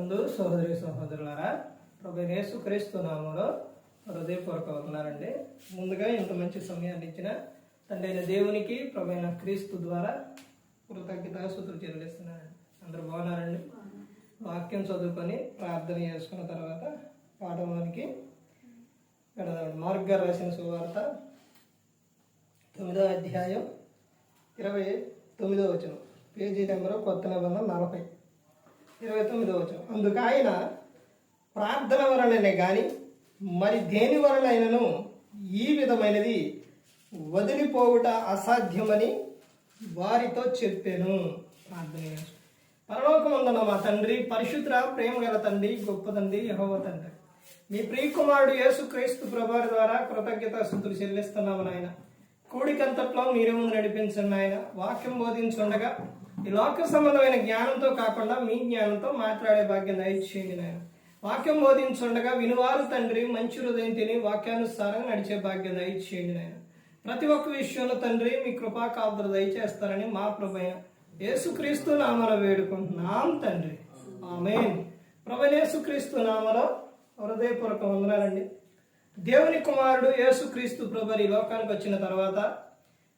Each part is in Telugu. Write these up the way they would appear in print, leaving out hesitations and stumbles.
క్రీస్తునందు సహోదరి సహోదరులారా, ప్రభు యేసుక్రీస్తు నామములో హృదయపూర్వక వందనాలండి. ముందుగా ఇంత మంచి సమయాన్ని ఇచ్చిన తండ్రి అయిన దేవునికి, ప్రభు అయిన క్రీస్తు ద్వారా కృతజ్ఞతాస్తుతులు చెల్లిస్తున్నానండి. అందరూ బాగున్నారండి? వాక్యం చదువుకొని ప్రార్థన చేసుకున్న తర్వాత పాఠంలోనికి వెళదామండి. మార్క్ గారు రాసిన సువార్త 9వ అధ్యాయం 29వ వచనం, పేజీ నెంబరు కొత్త నిబంధన 40, 29వ వచనం. అందుకు ఆయన, ప్రార్థన వలననే కానీ మరి దేని వలనైనను ఈ విధమైనది వదిలిపోవుట అసాధ్యమని వారితో చెప్పాను. ప్రార్థన చేసు. పరలోకమందున్న మా తండ్రి, పరిశుద్ధ ప్రేమ గల తండ్రి, గొప్ప తండ్రి, యెహోవా తండ్రి, మీ ప్రియకుమారుడు యేసుక్రీస్తు ప్రభువారి ద్వారా కృతజ్ఞతాస్తుతులు చెల్లిస్తున్నాము నాయన. కూడికంతట్లో మీరే ముందు నడిపించండి నాయన. వాక్యం బోధించుండగా ఈ లోక సంబంధమైన జ్ఞానంతో కాకుండా మీ జ్ఞానంతో మాట్లాడే భాగ్యం దయచేయండి నాయన. వాక్యం బోధించుండగా వినువారు తండ్రి మంచి హృదయం తిని వాక్యానుసారంగా నడిచే భాగ్యం దయచేయండి నాయన. ప్రతి ఒక్క విషయంలో తండ్రి మీ కృపా కాపుదలు దయచేస్తారని మా ప్రభువైన యేసుక్రీస్తు నామములో వేడుకుంటున్నాం తండ్రి, ఆమేన్. ప్రభువైన యేసుక్రీస్తు నామములో హృదయపూర్వక వందనాలండి. దేవుని కుమారుడు యేసుక్రీస్తు ప్రభువు ఈ లోకానికి వచ్చిన తర్వాత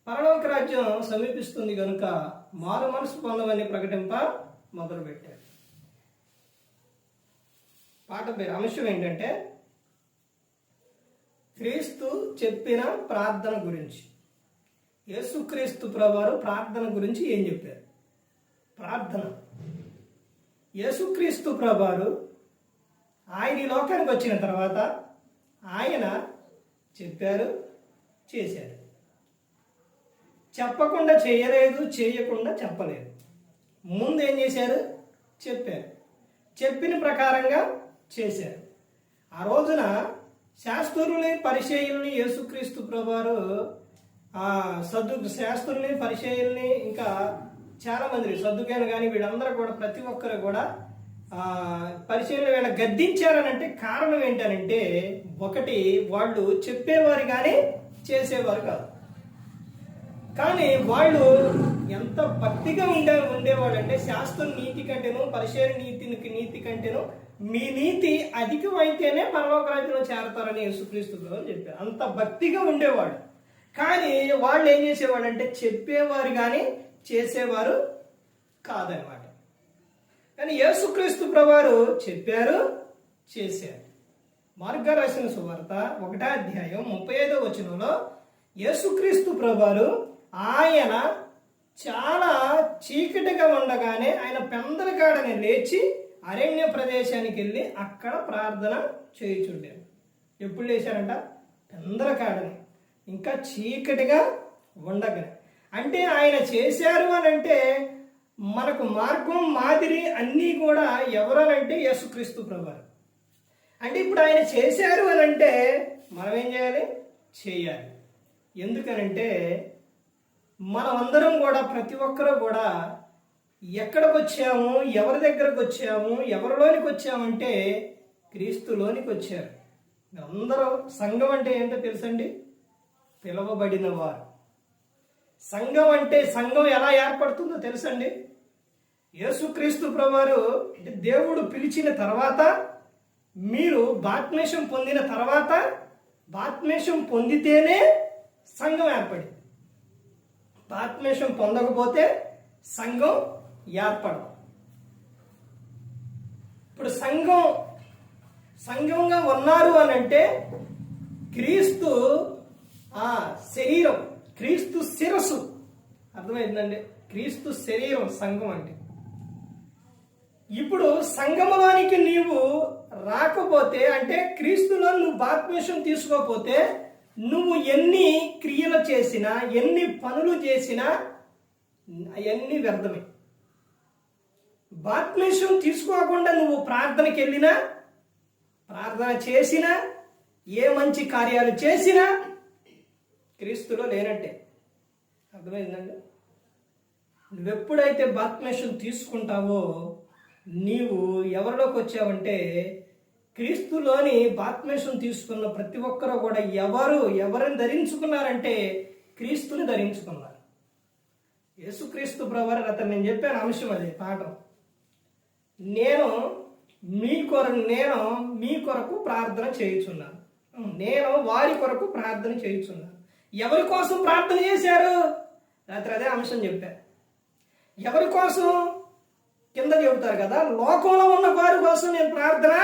పరలోక రాజ్యం సమీపిస్తుంది కనుక మారు మనసు పొందమని ప్రకటింప మొదలుపెట్టారు. పాట పేరు అంశం ఏంటంటే క్రీస్తు చెప్పిన ప్రార్థన గురించి. యేసుక్రీస్తు ప్రభువారు ప్రార్థన గురించి ఏం చెప్పారు? ప్రార్థన. యేసుక్రీస్తు ప్రభువారు ఆయన ఈ లోకానికి వచ్చిన తర్వాత ఆయన చెప్పారు, చేశారు. చెప్పకుండా చేయలేదు, చేయకుండా చెప్పలేదు. ముందు ఏం చేశారు? చెప్పారు. చెప్పిన ప్రకారంగా చేశారు. ఆ రోజున శాస్త్రుల్ని పరిచయుల్ని యేసుక్రీస్తు ప్రభువారు శాస్త్రుల్ని పరిచయుల్ని ఇంకా చాలా మంది సద్దుకైన కానీ వీళ్ళందరూ కూడా ప్రతి ఒక్కరు కూడా పరిచయం వీళ్ళ గద్దించారనంటే కారణం ఏంటనంటే, ఒకటి, వాళ్ళు చెప్పేవారు కానీ చేసేవారు కాదు. కానీ వాళ్ళు ఎంత భక్తిగా ఉండేవాళ్ళు అంటే, శాస్త్రం నీతి కంటేను పరిచయం నీతి కంటేను మీ నీతి అధికమైతేనే పరలోక రాజ్యంలో చేరతారని యేసుక్రీస్తు ప్రభువు చెప్పారు. అంత భక్తిగా ఉండేవాడు. కానీ వాళ్ళు ఏం చేసేవాడు అంటే, చెప్పేవారు కానీ చేసేవారు కాదనమాట. కానీ యేసుక్రీస్తు ప్రభువారు చెప్పారు, చేశారు. మార్క్ గారు రాసిన సువార్త 1వ అధ్యాయం 35వ వచనంలో యేసుక్రీస్తు ప్రభువారు ఆయన చాలా చీకటిగా ఉండగానే ఆయన పెందలకాడని లేచి అరణ్య ప్రదేశానికి వెళ్ళి అక్కడ ప్రార్థన చేయుచుండారు. ఎప్పుడు లేచారంట? పెందలకాడని, ఇంకా చీకటిగా ఉండగానే. అంటే ఆయన చేశారు అని అంటే మనకు మార్గం మాదిరి అన్నీ కూడా ఎవరనంటే యేసుక్రీస్తు ప్రభువారు. అంటే ఇప్పుడు ఆయన చేశారు అని అంటే మనం ఏం చేయాలి? చేయాలి. ఎందుకనంటే మనమందరం కూడా ప్రతి ఒక్కరూ కూడా ఎక్కడికి వచ్చాము, ఎవరి దగ్గరకు వచ్చాము, ఎవరిలోనికి వచ్చామంటే క్రీస్తులోనికి వచ్చారు. అందరూ సంఘం అంటే ఏంటో తెలుసండి? పిలవబడిన వారు. సంఘం అంటే సంఘం ఎలా ఏర్పడుతుందో తెలుసండి? యేసుక్రీస్తు ప్రభువారు దేవుడు పిలిచిన తర్వాత, మీరు బాప్తిస్మం పొందిన తర్వాత, బాప్తిస్మం పొందితేనే సంఘం ఏర్పడింది. బాప్తిస్మం పొందకపోతే సంఘం ఏర్పడదు. ఇప్పుడు సంఘంగా ఉన్నారు అని అంటే క్రీస్తు శరీరం, క్రీస్తు శిరస్సు. అర్థమైందండి? క్రీస్తు శరీరం సంఘం అంటే. ఇప్పుడు సంఘములోనికి నీవు రాకపోతే, అంటే క్రీస్తులో నువ్వు బాప్తిస్మం తీసుకోకపోతే, నువ్వు ఎన్ని క్రియలు చేసినా, ఎన్ని పనులు చేసినా అవన్నీ వ్యర్థమే. బాప్తిస్మం తీసుకోకుండా నువ్వు ప్రార్థనకి వెళ్ళినా, ప్రార్థన చేసినా, ఏ మంచి కార్యాలు చేసినా క్రీస్తులో లేనట్టే. అర్థమైందండి? నువ్వెప్పుడైతే బాప్తిస్మం తీసుకుంటావో నీవు ఎవరిలోకి వచ్చావంటే, క్రీస్తులోని బాప్తిస్మం తీసుకున్న ప్రతి ఒక్కరూ కూడా ఎవరిని ధరించుకున్నారంటే క్రీస్తుని ధరించుకున్నారు. యేసుక్రీస్తు ప్రభువారు అతను నేను చెప్పాను అంశం, అది పాఠం. నేను నేను మీ కొరకు ప్రార్థన చేయుచున్నాను. నేను వారి కొరకు ప్రార్థన చేయుచున్నాను. ఎవరి కోసం ప్రార్థన చేశారు? రాత్రి అదే అంశం చెప్పారు. ఎవరి కోసం? కింద చెబుతారు కదా, లోకంలో ఉన్న వారి కోసం నేను ప్రార్థన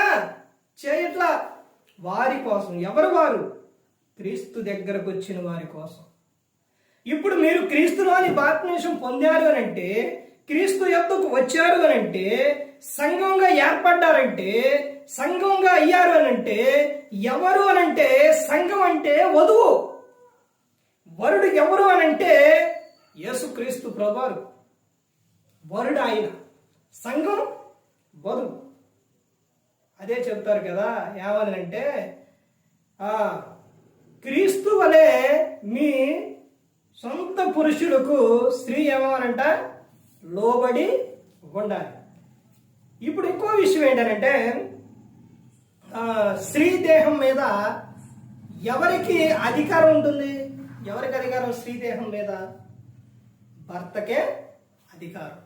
చేయట్లా, వారి కోసం. ఎవరు వారు? క్రీస్తు దగ్గరకు వచ్చిన వారి కోసం. ఇప్పుడు మీరు క్రీస్తులోని బాప్తిస్మం పొందారు అని అంటే, క్రీస్తు యొద్దకు వచ్చారు అని అంటే, సంఘంగా ఏర్పడ్డారంటే, సంఘంగా అయ్యారు అని అంటే, ఎవరు అని అంటే సంఘం అంటే వధువు, వరుడు ఎవరు అని అంటే యేసుక్రీస్తు ప్రభువారు. వరుడు ఆయన, సంఘం వధువు. అదే చెప్తారు కదా, ఏమనంటే క్రీస్తు వలె మీ సొంత పురుషులకు స్త్రీ ఏమనంట లోబడి ఉండాలి. ఇప్పుడు ఇంకో విషయం ఏంటంటే, స్త్రీ దేహం మీద ఎవరికి అధికారం ఉంటుంది? ఎవరికి అధికారం స్త్రీ దేహం మీద? భర్తకే అధికారం.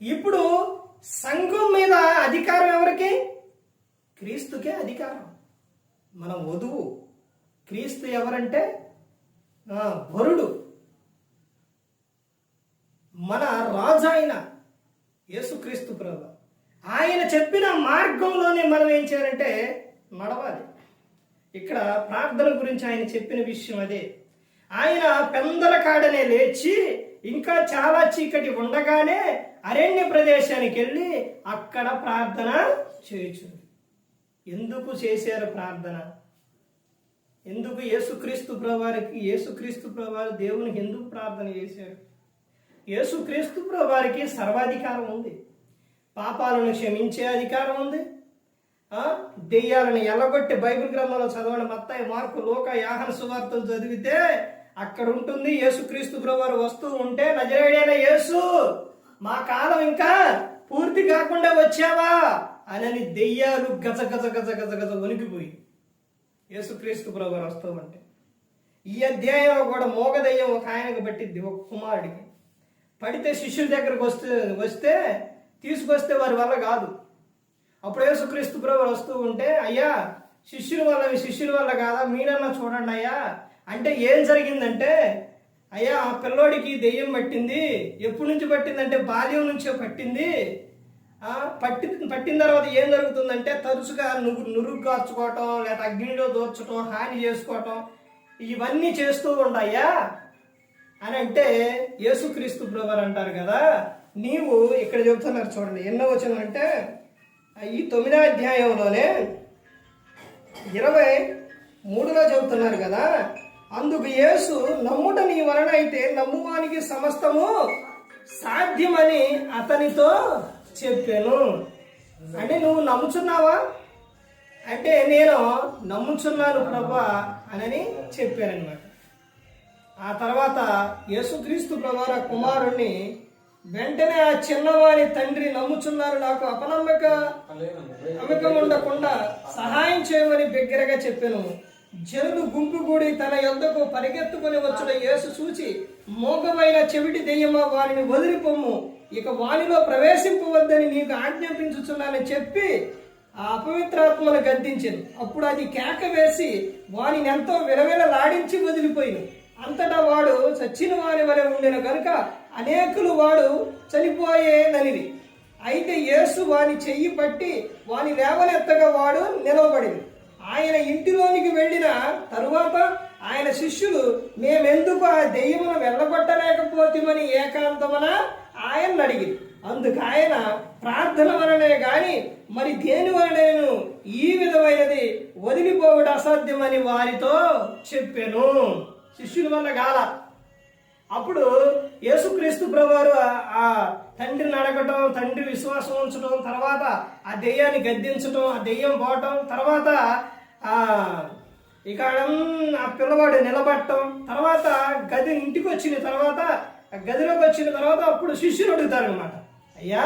ఇప్పుడు సంఘం మీద అధికారం ఎవరికి? క్రీస్తుకే అధికారం. మన వధువు. క్రీస్తు ఎవరంటే వరుడు, మన రాజు ఆయన యేసుక్రీస్తు ప్రభు. ఆయన చెప్పిన మార్గంలోనే మనం ఏం చేయాలంటే నడవాలి. ఇక్కడ ప్రార్థన గురించి ఆయన చెప్పిన విషయం అదే. ఆయన పెందల కాడనే లేచి ఇంకా చాలా చీకటి ఉండగానే అరణ్య ప్రదేశానికి వెళ్ళి అక్కడ ప్రార్థన చేయొచ్చు. ఎందుకు చేశారు ప్రార్థన? ఎందుకు యేసుక్రీస్తు ప్రభువారు దేవునికి ఎందుకు ప్రార్థన చేశారు? యేసుక్రీస్తు ప్రభువారికి సర్వాధికారం ఉంది. పాపాలను క్షమించే అధికారం ఉంది. దెయ్యాలను ఎల్లగొట్టి బైబిల్ గ్రంథంలో చదవండి. మత్తయి, మార్కు, లూకా, యోహాను సువార్తలు చదివితే అక్కడ ఉంటుంది, యేసుక్రీస్తు ప్రభువారు వస్తూ ఉంటే, నజరేయుడైన యేసు, మా కాలం ఇంకా పూర్తి కాకుండా వచ్చావా అని దెయ్యాలు గజ గజ గజ గజ గజ వణికిపోయి యేసుక్రీస్తు ప్రభువారు వస్తూ ఉంటే. ఈ అధ్యాయంలో కూడా మోగ దెయ్యం ఒక ఆయనకు పట్టిద్ది, ఒక కుమారుడికి పడితే శిష్యుల దగ్గరకు వస్తే తీసుకొస్తే వారి వల్ల కాదు. అప్పుడు యేసుక్రీస్తు ప్రభువారు వస్తూ ఉంటే, అయ్యా శిష్యుల వల్ల కాదా, మీరన్నా చూడండి అయ్యా అంటే ఏం జరిగిందంటే, అయ్యా ఆ పిల్లోడికి దెయ్యం పట్టింది. ఎప్పటి నుంచి పట్టిందంటే బాల్యం నుంచే పట్టింది. పట్టిన తర్వాత ఏం జరుగుతుందంటే తరచుగా నురుగు కార్చుకోవటం, లేదా అగ్నిలో దోర్చడం, హాని చేసుకోవటం, ఇవన్నీ చేస్తూ ఉండయ్యా అని అంటే యేసుక్రీస్తు ప్రభువారు అంటారు కదా, నీవు ఇక్కడ చెబుతున్నారు చూడండి, ఎన్నో వచనం అంటే ఈ 9వ అధ్యాయంలోనే 23లో చెబుతున్నారు కదా, అందుకు యేసు, నమ్ముట నీ వలన అయితే నమ్మువానికి సమస్తము సాధ్యమని అతనితో చెప్పాను. అంటే నువ్వు నమ్ముచున్నావా అంటే, నేను నమ్ముచున్నాను ప్రభా అని చెప్పానన్నమాట. ఆ తర్వాత యేసుక్రీస్తు ప్రభువారు కుమారుణ్ణి వెంటనే ఆ చిన్నవాని తండ్రి, నమ్ముచున్నారు, నాకు అపనమ్మకం ఉండకుండా సహాయం చేయమని బిగ్గరగా చెప్పాను. జనులు గుంపు కూడి తన యొద్దకు పరిగెత్తుకొని వచ్చుట యేసు చూచి, మోగమైన చెవిటి దెయ్యమా, వారిని వదిలిపోమ్ము, ఇక వానిలో ప్రవేశింపవద్దని నీకు ఆజ్ఞాపించుచున్నానని చెప్పి ఆ అపవిత్రాత్మను గద్దించాను. అప్పుడు అది కేక వేసి వానిని ఎంతో విలవిలలాడించి వదిలిపోయింది. అంతటా వాడు చచ్చిన వారి వలె ఉండిన కనుక అనేకులు వాడు చనిపోయేననిది. అయితే యేసు వాని చెయ్యి పట్టి వాని లేవనెత్తగా వాడు నిలవబడింది. ఆయన ఇంటిలోనికి వెళ్ళిన తరువాత ఆయన శిష్యులు, మేమెందుకు ఆ దెయ్యమును వెళ్ళగొట్టలేకపోతామని ఏకాంతమన ఆయన అడిగి, అందుకు ఆయన, ప్రార్థన వలనే గాని మరి దేని వలనేను ఈ విధమైనది వదిలిపోవడం అసాధ్యమని వారితో చెప్పాను. శిష్యుల వల్ల కాల. అప్పుడు యేసుక్రీస్తు ప్రభువారు ఆ తండ్రిని అడగటం, తండ్రి విశ్వాసం ఉంచడం, తర్వాత ఆ దెయ్యాన్ని గద్దించడం, ఆ దెయ్యం పోవటం, తర్వాత ఇక ఆ పిల్లవాడు నిలబడటం, తర్వాత ఇంటికి వచ్చిన తర్వాత గదిలోకి వచ్చిన తర్వాత అప్పుడు శిష్యులు అడుగుతారనమాట, అయ్యా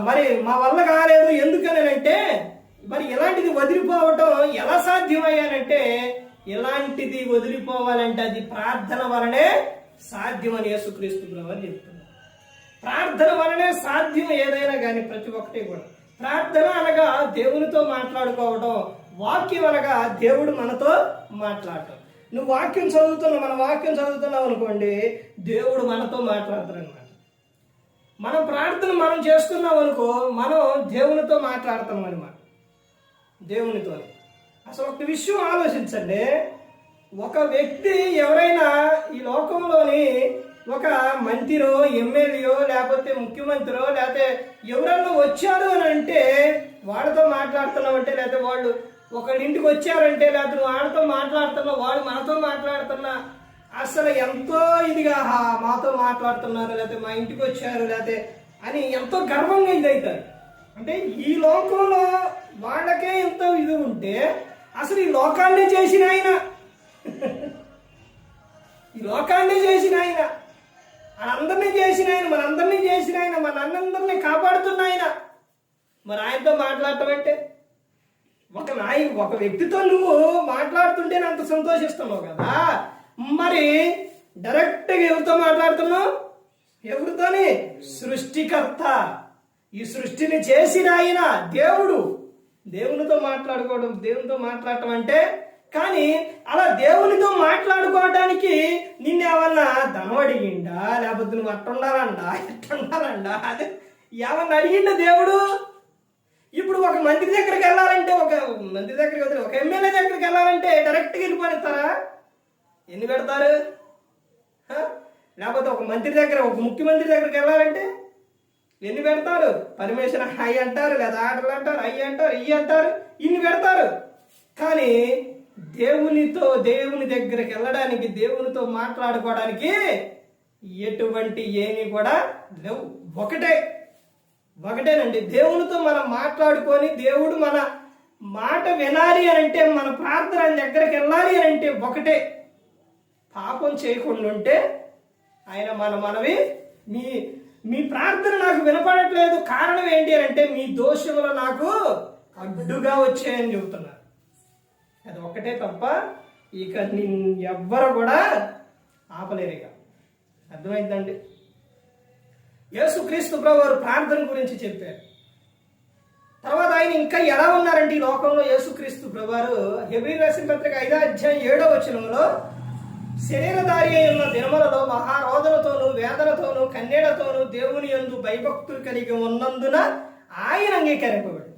మరి మా వల్ల కాలేదు ఎందుకని అంటే, మరి ఇలాంటిది వదిలిపోవటం ఎలా సాధ్యమయ్యానంటే, ఇలాంటిది వదిలిపోవాలంటే అది ప్రార్థన వలనే సాధ్యమని యేసుక్రీస్తు ప్రభువారు చెప్తున్నారు. ప్రార్థన వలనే సాధ్యం ఏదైనా కానీ ప్రతి ఒక్కటి కూడా. ప్రార్థన అనగా దేవునితో మాట్లాడుకోవడం, వాక్యం అనగా దేవుడు మనతో మాట్లాడటం. నువ్వు వాక్యం చదువుతున్నావు, మన వాక్యం చదువుతున్నావు అనుకోండి, దేవుడు మనతో మాట్లాడతారు అనమాట. మనం ప్రార్థన మనం చేస్తున్నాం అనుకో, మనం దేవునితో మాట్లాడతాం అనమాట, దేవునితో. అసలు ఒక విషయం ఆలోచించండి, ఒక వ్యక్తి ఎవరైనా ఈ లోకంలోని ఒక మంత్రిో, ఎమ్మెల్యేో, లేకపోతే ముఖ్యమంత్రిో, లేకపోతే ఎవరన్నా వచ్చారు అని అంటే వాళ్ళతో మాట్లాడుతున్నామంటే, లేకపోతే వాళ్ళు ఒకళ్ళ ఇంటికి వచ్చారంటే, లేకపోతే వాళ్ళతో మాట్లాడుతున్నా, వాళ్ళు మనతో మాట్లాడుతున్నా, అసలు ఎంతో ఇదిగా మాతో మాట్లాడుతున్నారు, లేకపోతే మా ఇంటికి వచ్చారు, లేకపోతే అని ఎంతో గర్వంగా ఇదవుతారు. అంటే ఈ లోకంలో వాళ్ళకే ఎంతో ఇది ఉంటే, అసలు ఈ లోకాన్ని చేసిన ఆయన, ఈ లోకాన్ని చేసిన ఆయన, అందరినీ చేసిన ఆయన, మనందరినీ చేసిన ఆయన, మనందరినీ కాపాడుతున్న ఆయన, మరి ఆయనతో మాట్లాడటం అంటే, ఒక వ్యక్తితో నువ్వు మాట్లాడుతుంటే అంత సంతోషిస్తున్నావు కదా, మరి డైరెక్ట్గా ఎవరితో మాట్లాడుతున్నావు? ఎవరితోని? సృష్టికర్త, ఈ సృష్టిని చేసిన ఆయన దేవుడు. దేవునితో మాట్లాడుకోవడం, దేవునితో మాట్లాడటం అంటే, కానీ అలా దేవునితో మాట్లాడుకోవడానికి నిన్నేమన్నా ధనం అడిగిండా, లేకపోతే నువ్వు అట్టుండాలండా, ఎట్టుండాలండా, అదే ఏమన్నా అడిగిండా దేవుడు? ఇప్పుడు ఒక మంత్రి దగ్గరికి వెళ్ళాలంటే, ఒక మంత్రి దగ్గరికి వదిలి ఒక ఎమ్మెల్యే దగ్గరికి వెళ్ళాలంటే డైరెక్ట్గా వెళ్ళిపోతారా? ఎన్ని పెడతారు? లేకపోతే ఒక మంత్రి దగ్గర, ఒక ముఖ్యమంత్రి దగ్గరికి వెళ్ళాలంటే ఎన్ని పెడతారు? పర్మిషన్ హై అంటారు, లేదా ఆర్డర్లు అంటారు, అయ్యి అంటారు, ఇయ్యి అంటారు, ఇన్ని పెడతారు. కానీ దేవుని దగ్గరికి వెళ్ళడానికి, దేవునితో మాట్లాడుకోవడానికి ఎటువంటి ఏమీ కూడా లేవు. ఒకటేనండి, దేవునితో మనం మాట్లాడుకొని దేవుడు మన మాట వినాలి అని అంటే, మన ప్రార్థన దగ్గరికి వెళ్ళాలి అని అంటే ఒకటే, పాపం చేయకుండా ఉంటే ఆయన మనవి మీ ప్రార్థన నాకు వినపడట్లేదు, కారణం ఏంటి అని అంటే మీ దోషములు నాకు అడ్డుగా వచ్చాయని చెబుతున్నారు. అది ఒకటే తప్ప ఇక ఎవ్వరు కూడా ఆపలేరు. ఇక అర్థమైందండి? యేసుక్రీస్తు ప్రభువారు ప్రార్థన గురించి చెప్పారు. తర్వాత ఆయన ఇంకా ఎలా ఉన్నారంటే ఈ లోకంలో యేసుక్రీస్తు ప్రభువారు హెబ్రీయులకు రాసిన పత్రిక 5వ అధ్యాయం 7వ వచనంలో, శరీరధారి అయిన దినములలో మహారోదనతోనూ వేదనతోనూ కన్నీళ్లతోనూ దేవుని యందు భయభక్తులు కలిగి ఉన్నందున ఆయన అంగీకరింపబడి.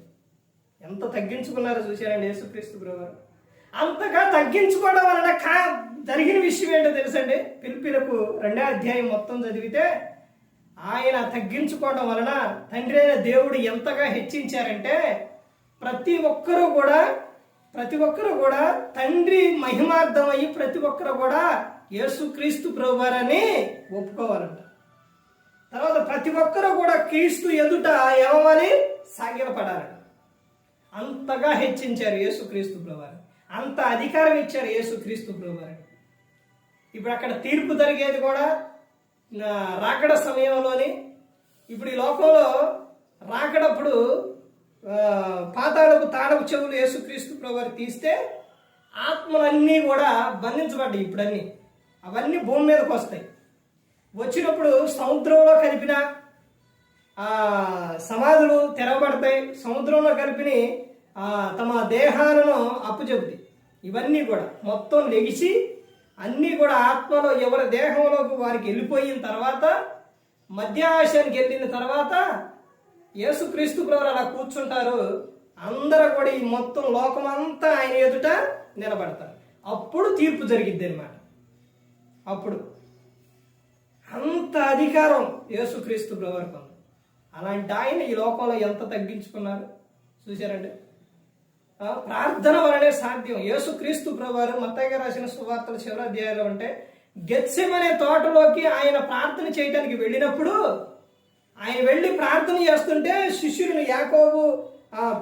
ఎంత తగ్గించుకున్నారో చూశారండి యేసుక్రీస్తు ప్రభువారు. అంతగా తగ్గించుకోవడం వలన జరిగిన విషయం ఏంటో తెలుసండి? ఫిలిప్పీయులకు 2వ అధ్యాయం మొత్తం చదివితే, ఆయన తగ్గించుకోవడం వలన తండ్రి అయిన దేవుడు ఎంతగా హెచ్చించారంటే, ప్రతి ఒక్కరూ కూడా తండ్రి మహిమార్థమయ్యి ప్రతి ఒక్కరు కూడా యేసుక్రీస్తు ప్రభువారని ఒప్పుకోవాలంట. తర్వాత ప్రతి ఒక్కరూ కూడా క్రీస్తు ఎదుట ఏమని సాగిలపడాలంట. అంతగా హెచ్చించారు యేసుక్రీస్తు ప్రభువారు, అంత అధికారం ఇచ్చారు యేసుక్రీస్తు ప్రభువారు. ఇప్పుడు అక్కడ తీర్పు జరిగేది కూడా రాకడ సమయంలోని. ఇప్పుడు ఈ లోకంలో రాకడప్పుడు పాతాళపు తాళపు చెవులు యేసుక్రీస్తు ప్రభువారు తీస్తే ఆత్మలన్నీ కూడా బంధించబడ్డాయి. ఇప్పుడు అవన్నీ భూమి మీదకి వస్తాయి. వచ్చినప్పుడు సముద్రంలో కలిపిన సమాధులు తెరవబడతాయి. సముద్రంలో కలిపిని తమ దేహాలను అప్పుచెబుతాయి. ఇవన్నీ కూడా మొత్తం లెగిసి అన్నీ కూడా ఆత్మలో ఎవరి దేహంలోకి వారికి వెళ్ళిపోయిన తర్వాత, మధ్యాకాశానికి వెళ్ళిన తర్వాత యేసుక్రీస్తు ప్రభువారు అలా కూర్చుంటారు. అందరూ కూడా ఈ మొత్తం లోకమంతా ఆయన ఎదుట నిలబడతారు. అప్పుడు తీర్పు జరిగిద్ది అన్నమాట. అప్పుడు అంత అధికారం యేసుక్రీస్తు ప్రభువారికి ఉంది. అలాంటి ఆయన ఈ లోకంలో ఎంత తగ్గించుకున్నారు చూశారండి. ప్రార్థన వలనే సాధ్యం. యేసుక్రీస్తు ప్రభువారు మత్తయి గారు రాసిన సువార్తల చివరి అధ్యాయంలో అంటే, గెత్సెమనే తోటలోకి ఆయన ప్రార్థన చేయడానికి వెళ్ళినప్పుడు, ఆయన వెళ్ళి ప్రార్థన చేస్తుంటే శిష్యులను యాకోబు,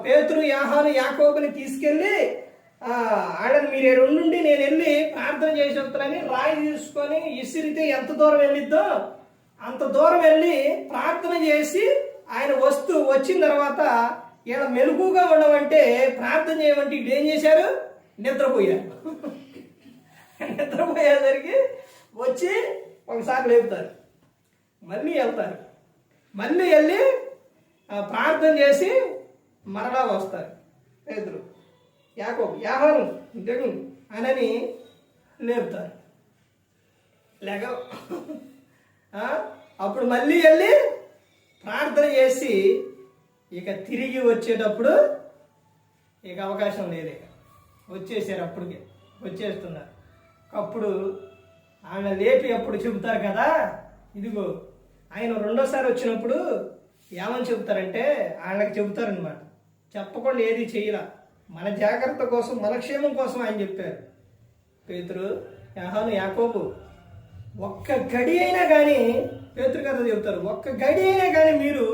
పేతురు, యోహాను, యాకోబుని తీసుకెళ్ళి ఆడని మీరు రెండుండి నేను వెళ్ళి ప్రార్థన చేసి వస్తానని రాయి తీసుకొని ఇసిరితే ఎంత దూరం వెళ్ళిద్దో అంత దూరం వెళ్ళి ప్రార్థన చేసి ఆయన వచ్చిన తర్వాత ఇలా మెలుగుగా ఉండమంటే ప్రార్థన చేయమంటే ఇటు ఏం చేశారు? నిద్రపోయారు. నిద్రపోయేసరికి వచ్చి ఒకసారి లేపుతారు, మళ్ళీ వెళ్తారు, మళ్ళీ వెళ్ళి ప్రార్థన చేసి మరలా వస్తారు. పేతురు యాకోబు యాహాను దిగు అని లేపుతారు. లేక అప్పుడు మళ్ళీ వెళ్ళి ప్రార్థన చేసి ఇక తిరిగి వచ్చేటప్పుడు ఇక అవకాశం లేదు. ఇక వచ్చేసారు, అప్పటికే వచ్చేస్తున్నారు. అప్పుడు ఆయన లేపి అప్పుడు చెబుతారు కదా, ఇదిగో ఆయన రెండోసారి వచ్చినప్పుడు ఏమని చెబుతారంటే ఆయనకు చెబుతారనమాట. చెప్పకుండా ఏది చేయలా, మన జాగ్రత్త కోసం, మన క్షేమం కోసం ఆయన చెప్పారు. పేతురు యాహాను యాకోబు ఒక్క గడి అయినా కానీ, పేతురు కథ చెబుతారు, ఒక్క గడి అయినా కానీ మీరు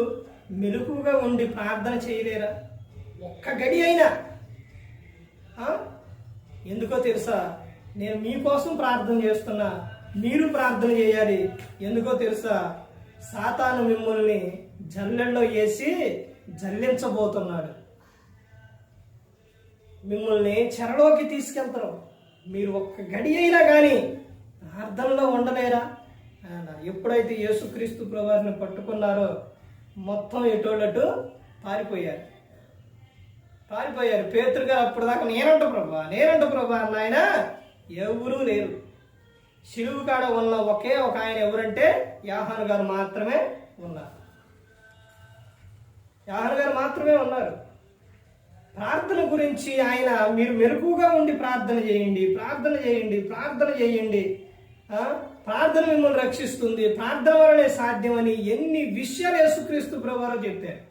మెలకుగా ఉండి ప్రార్థన చేయలేరా? ఒక్క గడి అయినా. ఎందుకో తెలుసా, నేను మీకోసం ప్రార్థన చేస్తున్నా, మీరు ప్రార్థన చేయాలి. ఎందుకో తెలుసా, సాతాను మిమ్మల్ని జల్లెల్లో వేసి జల్లించబోతున్నాడు, మిమ్మల్ని చెరలోకి తీసుకెళ్తారు. మీరు ఒక్క గడి అయినా కానీ ప్రార్థనలో ఉండలేరా? ఎప్పుడైతే యేసుక్రీస్తు ప్రభువారిని పట్టుకున్నారో మొత్తం ఎటోళ్ళటు పారిపోయారు. పేతురు గారు అప్పుడు దాకా నేనంట ప్రభా అన్న ఆయన ఎవరూ లేరు. శిలువు కాడ ఉన్న ఒకే ఒక ఆయన ఎవరంటే యాహాను గారు మాత్రమే ఉన్నారు. ప్రార్థన గురించి ఆయన, మీరు మెలకుగా ఉండి ప్రార్థన చేయండి, ప్రార్థన మిమ్మల్ని రక్షిస్తుంది, ప్రార్థన వలనే సాధ్యమని ఎన్ని విషయాలు యేసుక్రీస్తు ప్రభువారు చెప్పారు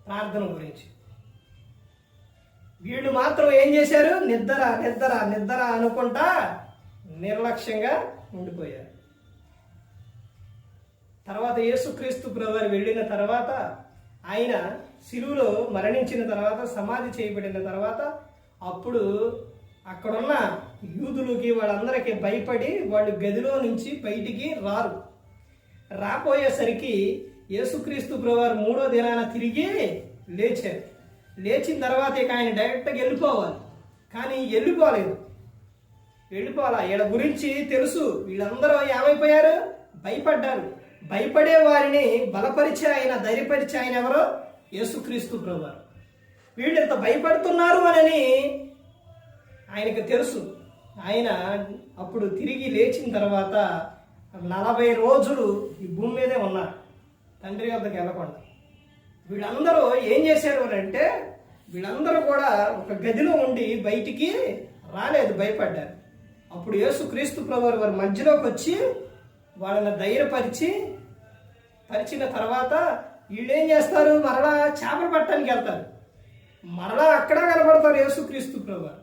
ప్రార్థన గురించి. వీళ్ళు మాత్రం ఏం చేశారు? నిద్ర అనుకుంటా నిర్లక్ష్యంగా ఉండిపోయారు. తర్వాత యేసుక్రీస్తు ప్రభువారు వెళ్ళిన తర్వాత, ఆయన శిలువలో మరణించిన తర్వాత, సమాధి చేయబడిన తర్వాత, అప్పుడు అక్కడున్న యూదులకి వాళ్ళందరికీ భయపడి వాళ్ళు గదిలో నుంచి బయటికి రాపోయేసరికి యేసుక్రీస్తు ప్రభువారు 3వ దినాన తిరిగి లేచారు. లేచిన తర్వాత ఇక ఆయన డైరెక్ట్గా వెళ్ళిపోవాలి, కానీ వెళ్ళిపోవాలా. వీళ్ళ గురించి తెలుసు, వీళ్ళందరూ ఏమైపోయారు? భయపడ్డారు. భయపడే వారిని బలపరిచే ఆయన, ధైర్యపరిచే ఆయన ఎవరో? యేసుక్రీస్తు ప్రభువారు. వీళ్ళు ఇంత భయపడుతున్నారు అని ఆయనకు తెలుసు. ఆయన అప్పుడు తిరిగి లేచిన తర్వాత 40 రోజులు ఈ భూమి మీదే ఉన్నారు, తండ్రి వద్దకు వెళ్ళకుండా. వీళ్ళందరూ ఏం చేశారు అంటే, వీళ్ళందరూ కూడా ఒక గదిలో ఉండి బయటికి రాలేదు, భయపడ్డారు. అప్పుడు యేసుక్రీస్తు ప్రభువారు వారి మధ్యలోకి వచ్చి వాళ్ళని ధైర్యపరిచిన తర్వాత వీళ్ళు ఏం చేస్తారు? మరలా చేపలు పట్టడానికి వెళ్తారు. మరలా అక్కడ కనబడతారు యేసుక్రీస్తు ప్రభువారు.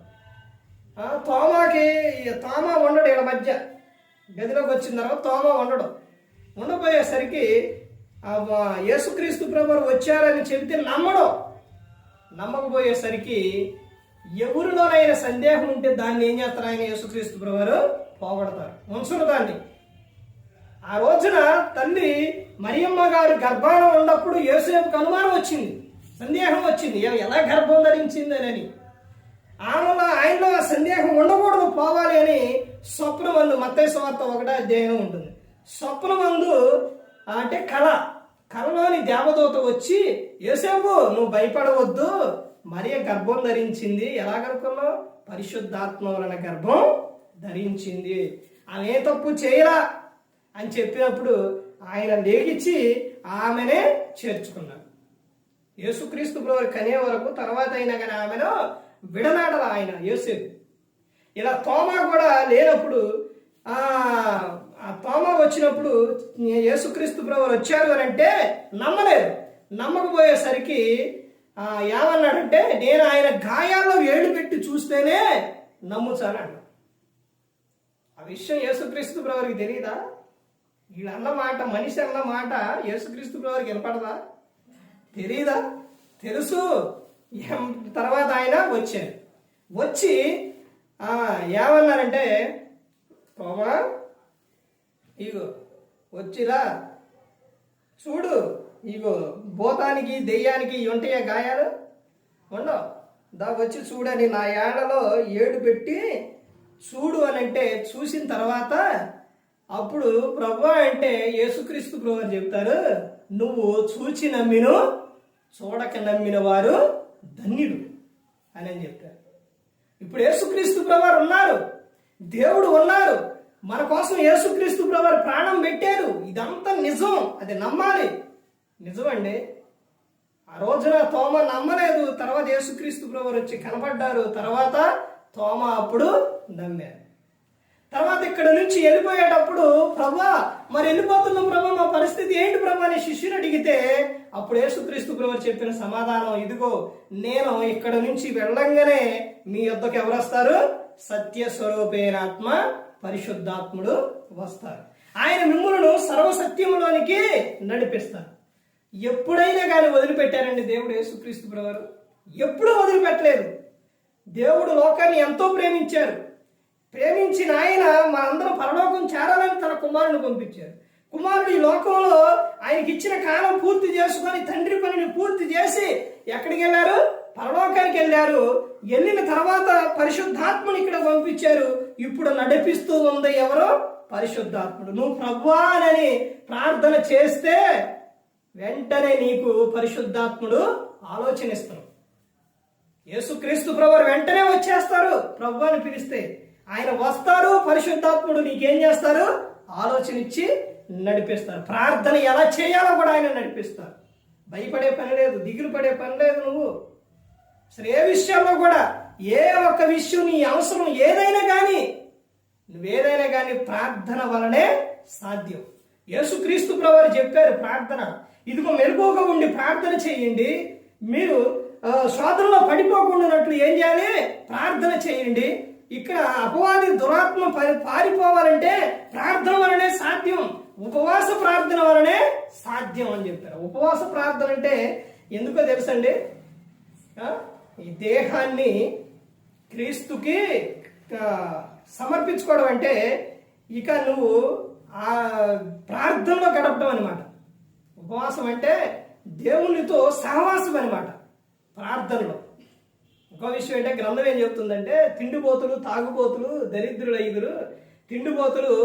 తోమా ఉండడు, వీళ్ళ మధ్య గదిలోకి వచ్చిన తర్వాత తోమా ఉండపోయేసరికి యేసుక్రీస్తు ప్రభువారు వచ్చారని చెబితే నమ్మకపోయేసరికి ఎవరిలోనైనా సందేహం ఉంటే దాన్ని ఏం చేస్తారు? ఆయన యేసుక్రీస్తు ప్రభువారు పోగొడతారు, ఉంచరు దాన్ని. ఆ రోజున తల్లి మరియమ్మ గారు గర్భాన ఉన్నప్పుడు యోసేపుకు అనుమానం వచ్చింది, సందేహం వచ్చింది, ఎలా గర్భం ధరించింది అని. ఆయనలో ఆ సందేహం ఉండకూడదు, పోవాలి అని స్వప్నమందు, మత్తయి సువార్త 1వ అధ్యాయం ఉంటుంది. స్వప్నమందు అంటే కలలోని దేవదూత వచ్చి, యోసేపు నువ్వు భయపడవద్దు, మరియ గర్భం ధరించింది. ఎలా కనుక్కున్నావు? పరిశుద్ధాత్మ వలన గర్భం ధరించింది, ఆమె ఏ తప్పు చేయరా అని చెప్పినప్పుడు ఆయన లేగిచ్చి ఆమెనే చేర్చుకున్నాడు. యేసుక్రీస్తు ప్రభువారు కనే వరకు, తర్వాత అయినా కానీ ఆమెను విడనాడల ఆయన యోసేపు. ఇలా తోమా కూడా లేనప్పుడు, ఆ తోమా వచ్చినప్పుడు యేసుక్రీస్తు ప్రభువారు వచ్చారు అని అంటే నమ్మలేదు. నమ్మకపోయేసరికి ఏమన్నాడంటే, నేను ఆయన గాయాల్లో వేళ్ళు పెట్టి చూస్తేనే నమ్ముచాను అన్నాడు. ఆ విషయం యేసుక్రీస్తు ప్రభువారికి తెలియదా? వీళ్ళన్న మాట, మనిషి అన్న మాట యేసుక్రీస్తు ప్రభువారికి వినపడదా? తెలీదా? తెలుసు. తర్వాత ఆయన వచ్చి ఏమన్నారంటే, తోమా ఇగో వచ్చిరా చూడు, ఇగో భూతానికి దెయ్యానికి ఉంటాయా గాయాలు? ఉండవు, వచ్చి చూడని నా ఏళ్లలో ఏడు పెట్టి చూడు అని అంటే, చూసిన తర్వాత అప్పుడు ప్రభువా అంటే యేసుక్రీస్తు ప్రభువారు చెప్తారు, నువ్వు చూచి నమ్మిను, చూడక నమ్మిన వారు ధన్యుడు అని చెప్తారు. ఇప్పుడు యేసుక్రీస్తు ప్రభువారు ఉన్నారు, దేవుడు ఉన్నారు, మన కోసం యేసుక్రీస్తు ప్రభువారు ప్రాణం పెట్టారు. ఇదంతా నిజం, అది నమ్మాలి. నిజమండి. ఆ రోజున తోమ నమ్మలేదు, తర్వాత యేసుక్రీస్తు ప్రభువారు వచ్చి కనపడ్డారు, తర్వాత తోమ అప్పుడు నమ్మారు. తర్వాత ఇక్కడ నుంచి వెళ్ళిపోయేటప్పుడు, ప్రభా మరి వెళ్ళిపోతున్నాం ప్రభా, మా పరిస్థితి ఏంటి ప్రభా అని శిష్యుని అడిగితే అప్పుడు యేసుక్రీస్తు ప్రభువారు చెప్పిన సమాధానం, ఇదిగో నేను ఇక్కడ నుంచి వెళ్ళంగానే మీ యొద్దకు ఎవరు వస్తారు? సత్యస్వరూపేణాత్మ పరిశుద్ధాత్ముడు వస్తారు. ఆయన మిమ్ములను సర్వసత్యములోనికి నడిపిస్తారు. ఎప్పుడైనా కానీ వదిలిపెట్టారండి దేవుడు యేసుక్రీస్తు ప్రభువారు? ఎప్పుడూ వదిలిపెట్టలేదు. దేవుడు లోకాన్ని ఎంతో ప్రేమించారు. ప్రేమించిన ఆయన మనందరం పరలోకం చేరాలని తన కుమారుని పంపించారు. కుమారుడు ఈ లోకంలో ఆయనకి ఇచ్చిన కాలం పూర్తి చేసుకొని తండ్రి పనిని పూర్తి చేసి ఎక్కడికి వెళ్ళారు? పరలోకానికి వెళ్ళారు. వెళ్ళిన తర్వాత పరిశుద్ధాత్మని ఇక్కడ పంపించారు. ఇప్పుడు నడిపిస్తూ ఉంది ఎవరు? పరిశుద్ధాత్ముడు. నువ్వు ప్రభువా అని ప్రార్థన చేస్తే వెంటనే నీకు పరిశుద్ధాత్ముడు ఆలోచనిస్తాడు. యేసుక్రీస్తు ప్రభువారు వెంటనే వచ్చేస్తారు. ప్రభు అని పిలిస్తే ఆయన వస్తారు. పరిశుద్ధాత్ముడు నీకేం చేస్తారు? ఆలోచన ఇచ్చి నడిపిస్తారు. ప్రార్థన ఎలా చేయాలో కూడా ఆయన నడిపిస్తారు. భయపడే పని లేదు, దిగులు పడే పని లేదు. నువ్వు అసలు ఏ విషయంలో కూడా, ఏ ఒక్క విషయం నీ అవసరం ఏదైనా కానీ, నువ్వేదైనా కానీ ప్రార్థన వలనే సాధ్యం. యేసుక్రీస్తు ప్రభువారు చెప్పారు ప్రార్థన, ఇదిగో మెలకువగా ఉండి ప్రార్థన చేయండి, మీరు శోధనలో పడిపోకుండానట్లు ఏం చేయాలి? ప్రార్థన చేయండి. ఇక్కడ అపవాది దురాత్మ పారిపోవాలంటే ప్రార్థన వలనే సాధ్యం, ఉపవాస ప్రార్థన వలనే సాధ్యం అని చెప్పారు. ఉపవాస ప్రార్థన అంటే ఎందుకో తెలుసండి? ఈ దేహాన్ని క్రీస్తుకి సమర్పించుకోవడం అంటే ఇక నువ్వు ఆ ప్రార్థనలో గడపడం అనమాట. ఉపవాసం అంటే దేవునితో సహవాసం అనమాట. ప్రార్థనలో ఒక విషయం అంటే గ్రంథం ఏం చెప్తుందంటే, తిండిపోతులు తాగుబోతులు దరిద్రులు ఐదురు, తిండిపోతులు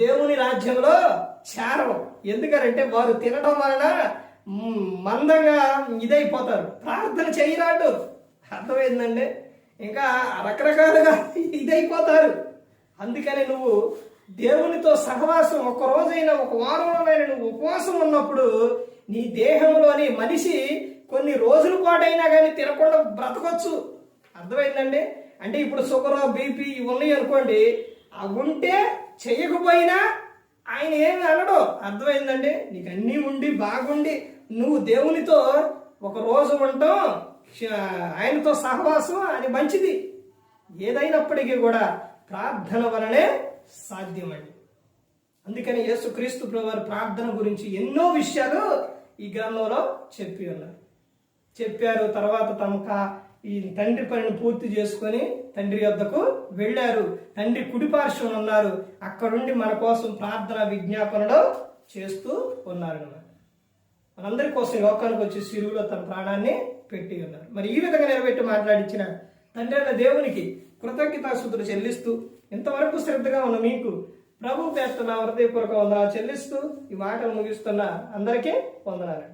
దేవుని రాజ్యంలో చేరవు. ఎందుకనంటే వారు తినడం వలన మందంగా ఇదైపోతారు, ప్రార్థన చేయరాడు. అర్థమైందండి? ఇంకా రకరకాలుగా ఇదైపోతారు. అందుకని నువ్వు దేవునితో సహవాసం ఒక రోజైనా ఒక వారంలోనైనా నువ్వు ఉపవాసం ఉన్నప్పుడు నీ దేహంలోని మనిషి కొన్ని రోజుల పాటైనా కానీ తినకుండా బ్రతకొచ్చు. అర్థమైందండి? అంటే ఇప్పుడు షుగర్ బీపీ ఇవి ఉన్నాయి అనుకోండి, అవి ఉంటే చేయకపోయినా ఆయన ఏమి అనడు. అర్థమైందండి? నీకు అన్నీ ఉండి బాగుండి నువ్వు దేవునితో ఒక రోజు ఉంటాం, ఆయనతో సహవాసం అది మంచిది. ఏదైనప్పటికీ కూడా ప్రార్థన వలనే సాధ్యమండి. అందుకని యేసుక్రీస్తు ప్రభువారు ప్రార్థన గురించి ఎన్నో విషయాలు ఈ గ్రంథంలో చెప్పారు. తర్వాత తమక ఈ తండ్రి పనిని పూర్తి చేసుకొని తండ్రి వద్దకు వెళ్ళారు. తండ్రి కుడిపార్శ్వం ఉన్నారు. అక్కడుండి మన కోసం ప్రార్థన విజ్ఞాపనలో చేస్తూ ఉన్నారు అన్నమాట. మనందరి కోసం లోకానికి వచ్చి శిలువలో తన ప్రాణాన్ని పెట్టి ఉన్నారు. మరి ఈ విధంగా నిలబెట్టి మాట్లాడించిన తండ్రి అయిన దేవునికి కృతజ్ఞతాస్తుతులు చెల్లిస్తూ, ఇంతవరకు శ్రద్ధగా ఉన్న మీకు ప్రభు పేరుతో నా హృదయపూర్వక వందనాలు చెల్లిస్తూ ఈ మాటలు ముగిస్తున్న అందరికీ వందనాలు.